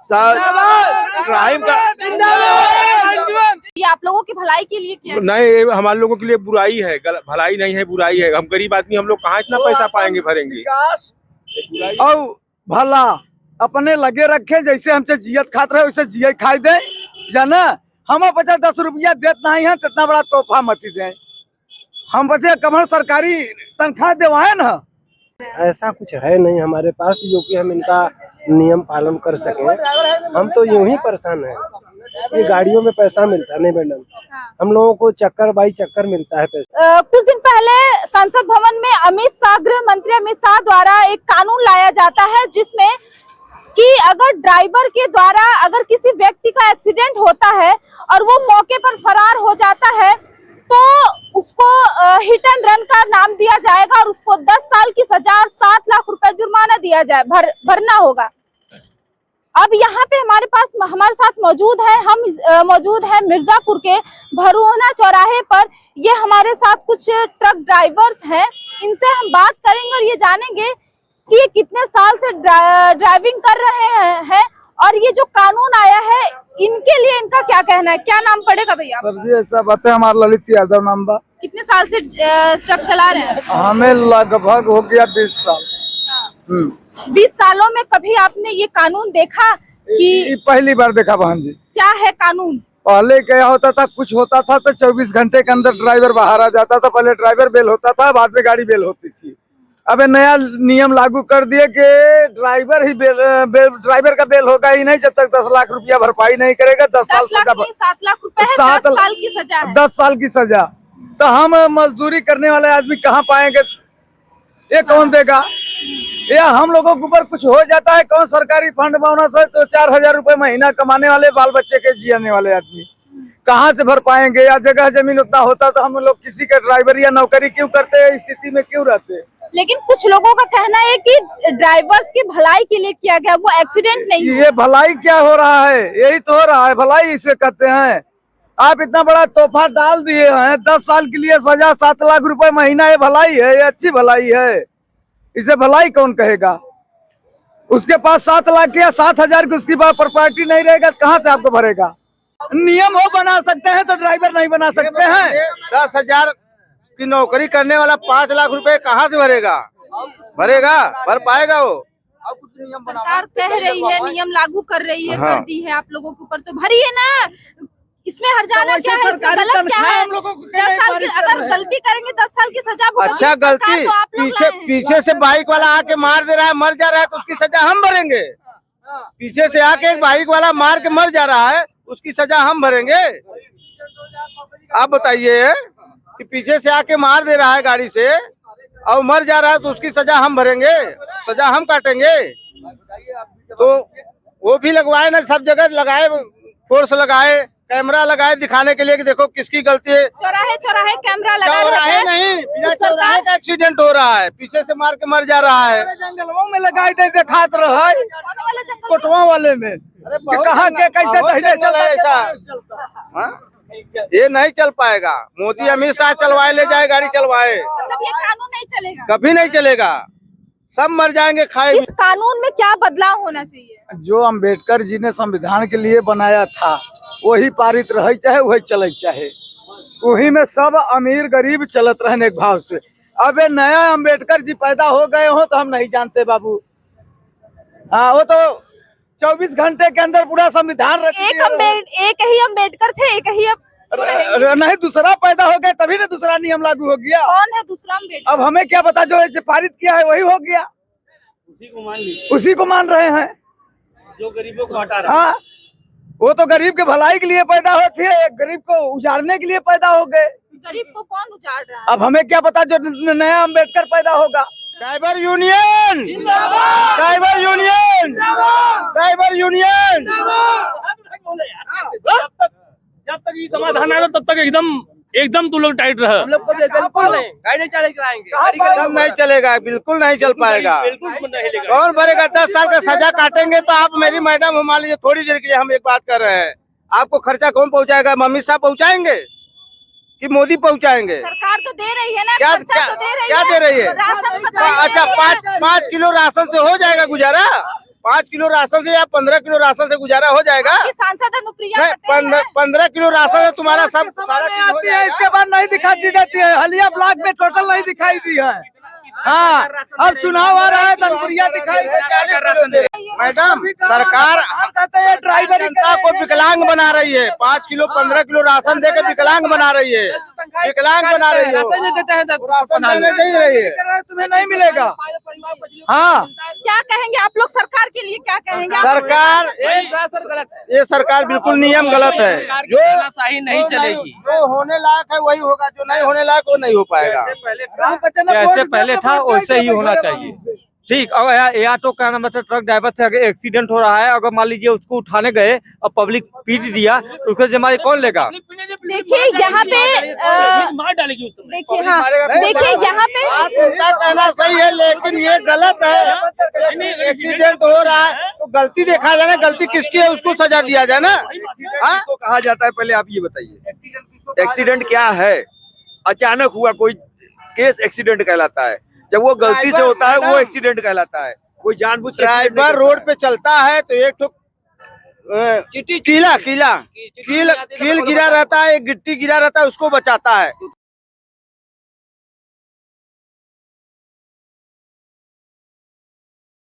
Crime का ये आप लोगों की भलाई के लिए किया? नहीं, हमारे लोगों के लिए बुराई है, भलाई नहीं है, बुराई है। हम गरीब आदमी, हम लोग कहाँ इतना पैसा पाएंगे, भरेंगे। और भला अपने लगे रखे, जैसे हमसे जियत खात रहे वैसे जियत खाई दे जाना। हम 50-10 रुपया देत नहीं है, इतना बड़ा तोहफा मत दे। हम बचे कमर सरकारी तनख्वाह देवाए ना। ऐसा कुछ है नहीं हमारे पास जो कि हम इनका नियम पालन कर सकें। हम तो यूं ही परेशान हैं। ये गाड़ियों में पैसा मिलता नहीं मैडम, हम लोगों को चक्कर बाई चक्कर मिलता है पैसा। कुछ दिन पहले संसद भवन में अमित शाह, गृह मंत्री अमित शाह द्वारा एक कानून लाया जाता है जिसमें कि अगर ड्राइवर के द्वारा अगर किसी व्यक्ति का एक्सीडेंट होता है और वो मौके पर फरार हो जाता है तो उसको हिट एंड रन का नाम दिया जाएगा और उसको 10 साल की सजा और 7 लाख रुपए जुर्माना दिया जाए, भरना होगा। अब यहाँ पे हमारे साथ मौजूद है, हम मौजूद है मिर्जापुर के भरुहना चौराहे पर। ये हमारे साथ कुछ ट्रक ड्राइवर्स हैं, इनसे हम बात करेंगे और ये जानेंगे कि ये कितने साल से ड्राइविंग कर रहे हैं और ये जो कानून आया है इनके लिए इनका क्या कहना है। क्या नाम पड़ेगा भैया? सर जी ऐसा बात है, हमारा ललित यादव नाम बा। कितने साल से ट्रक चला रहे हैं? हमें लगभग हो गया 20 साल। 20 सालों में कभी आपने ये कानून देखा कि? पहली बार देखा बहन जी। क्या है कानून? पहले क्या होता था, कुछ होता था तो 24 घंटे के अंदर ड्राइवर बाहर आ जाता था। पहले ड्राइवर बेल होता था, बाद में गाड़ी बेल होती थी। अब नया नियम लागू कर दिए कि ड्राइवर ही ड्राइवर का बेल होगा ही नहीं जब तक 10 लाख रुपया भरपाई नहीं करेगा। 10 साल 7 लाख रुपए है, 10 साल की सजा है। 10 साल की सजा। तो हम मजदूरी करने वाले आदमी कहाँ पाएंगे? ये कौन देगा? या हम लोगों के ऊपर कुछ हो जाता है, कौन सरकारी फंड मांगना से तो 4,000 रुपए महीना कमाने वाले बाल बच्चे के जियाने वाले आदमी कहाँ से भर पाएंगे? या जगह जमीन उतना होता तो हम लोग किसी के ड्राइवर या नौकरी क्यों करते हैं, स्थिति में क्यों रहते? लेकिन कुछ लोगों का कहना है कि ड्राइवर्स की भलाई के लिए किया गया, वो एक्सीडेंट नहीं। ये भलाई क्या हो रहा है? यही तो हो रहा है, भलाई इसे कहते हैं। आप इतना बड़ा तोहफा डाल दिए हैं, 10 साल के लिए सजा, 7 लाख रुपए महीना, ये भलाई है? ये अच्छी भलाई है? इसे भलाई कौन कहेगा? उसके पास 7 लाख या 7,000 की उसकी पास प्रॉपर्टी नहीं रहेगा, कहाँ से आपको भरेगा? नियम वो बना सकते हैं तो ड्राइवर नहीं बना सकते हैं। 10,000 की नौकरी करने वाला 5 लाख रुपए कहाँ से भरेगा? भर पाएगा वो? सरकार कह रही है, नियम लागू कर रही है, कर दी है आप लोगों के ऊपर, तो भरिए ना। इसमें हर्जाना क्या है? इसमें गलत क्या है? 10 साल की अगर गलती करेंगे 10 साल की सजा भुगतनी। अच्छा, गलती पीछे से बाइक वाला आके मार दे रहा है, मर जा रहा है तो उसकी सजा हम भरेंगे। पीछे से आके एक बाइक वाला मार के मर जा रहा है, उसकी सजा हम भरेंगे। आप बताइए कि पीछे से आके मार दे रहा है गाड़ी से और मर जा रहा है तो उसकी सजा हम भरेंगे, सजा हम काटेंगे। तो वो भी लगवाए ना, सब जगह लगाए, फोर्स लगाए, कैमरा लगाए दिखाने के लिए कि देखो किसकी गलती है। चौराहे कैमरा लगा चौराहे नहीं, बिना चौराहे का एक्सीडेंट हो रहा है, पीछे से मार के मर जा रहा है। जंगलों में लगाए दे दिखात रहा है, कोटवा वाले में कहाँ के कैसे ऐसा ये नहीं चल पाएगा। मोदी अमित शाह चलवाए ले जाए, गाड़ी चलवाए, मतलब ये कानून नहीं चलेगा, कभी नहीं चलेगा, सब मर जाएंगे खाए। इस कानून में क्या बदलाव होना चाहिए? जो अम्बेडकर जी ने संविधान के लिए बनाया था वही पारित रहे, चाहे वही चले, चाहे वही में सब अमीर गरीब चलत रहने के भाव से। अब नया अम्बेडकर जी पैदा हो गए हो तो हम नहीं जानते बाबू। हाँ, वो तो 24 घंटे के अंदर पूरा संविधान एक ही अम्बेडकर थे, एक ही नहीं, दूसरा पैदा हो गया तभी ना दूसरा नियम लागू हो गया। कौन है दूसरा अम्बेडकर? अब हमें क्या पता, जो पारित किया है वही हो गया, उसी को मान रहे हैं, जो गरीबों को हटा रहा है। हाँ, वो तो गरीब के भलाई के लिए पैदा होते हैं, गरीब को उजाड़ने के लिए पैदा हो गए। गरीब को कौन उजाड़ रहा है? अब हमें क्या पता जो नया अम्बेडकर पैदा होगा। ड्राइवर यूनियन जिंदाबाद, ड्राइवर यूनियन जिंदाबाद, ड्राइवर यूनियन। जब तक ये समाधान आएगा तब तक एकदम तू लोग टाइट रह। हम लोग को बिल्कुल नहीं, गाड़ी नहीं चलाएंगे, सब नहीं चलेगा, बिल्कुल नहीं चल पाएगा। कौन भरेगा? 10 साल का सजा काटेंगे तो आप मेरी मैडम मान लीजिए, थोड़ी देर के लिए हम एक बात कर रहे हैं, आपको खर्चा कौन पहुंचाएगा? अमित शाह पहुंचाएंगे कि मोदी पहुंचाएंगे? सरकार तो दे रही है ना, क्या खर्चा तो दे रही है। क्या दे रही है? राशन अच्छा, 5 किलो राशन से हो जाएगा गुजारा? 5 किलो राशन से या 15 किलो राशन से गुजारा हो जाएगा? आपकी सांसद अनुप्रिया पटेल है। 15 किलो राशन से तुम्हारा सब सारा चीज हो आती है, जाएगा? इसके बाद नहीं दिखाई देती है। हलिया ब्लॉक में टोटल नहीं दिखाई दी है। हाँ, अब चुनाव आ रहा है, धनपुरिया दिखाई दे। 40 किलो दे रहे हैं। मैडम, सरकार कहते हैं ड्राइवर जनता को विकलांग बना रही है। 5 किलो 15 किलो राशन दे के विकलांग बना रही है, विकलांग बना रही है। राशन नहीं देते हैं, राशन देने नहीं रही है। तुम्हें नहीं मिलेगा। हाँ, क्या कहेंगे आप लोग सरकार के लिए, क्या कहेंगे आप? सरकार ये सरकार बिल्कुल नियम गलत है। जो सही नहीं चलेगी। जो होने लायक है वही होगा, जो नहीं होने लायक वो नहीं हो पाएगा। जैसे पहले था वैसे ही होना चाहिए। ठीक, अगर ये ऑटो का मतलब ट्रक ड्राइवर से अगर एक्सीडेंट हो रहा है, अगर मान लीजिए उसको उठाने गए और पब्लिक पीट दिया तो उसका जिम्मेदारी कौन लेगा? देखिए यहाँ पे मार डालेगी उस समय। देखिए, हाँ देखिए यहाँ पे बात उनका कहना सही है, लेकिन ये गलत है। एक्सीडेंट हो रहा है तो गलती देखा जाए ना, गलती किसकी है उसको सजा दिया जाए ना। हाँ? किसको कहा जाता है, पहले आप ये बताइए। एक्सीडेंट क्या है? अचानक हुआ कोई केस एक्सीडेंट कहलाता है। जब वो गलती से होता है वो एक्सीडेंट कहलाता है। कोई जानबूझ के accident ड्राइवर नहीं रोड करता पे चलता है तो एक ठो कील गिरा रहता है, एक गिट्टी गिरा रहता है, उसको बचाता है।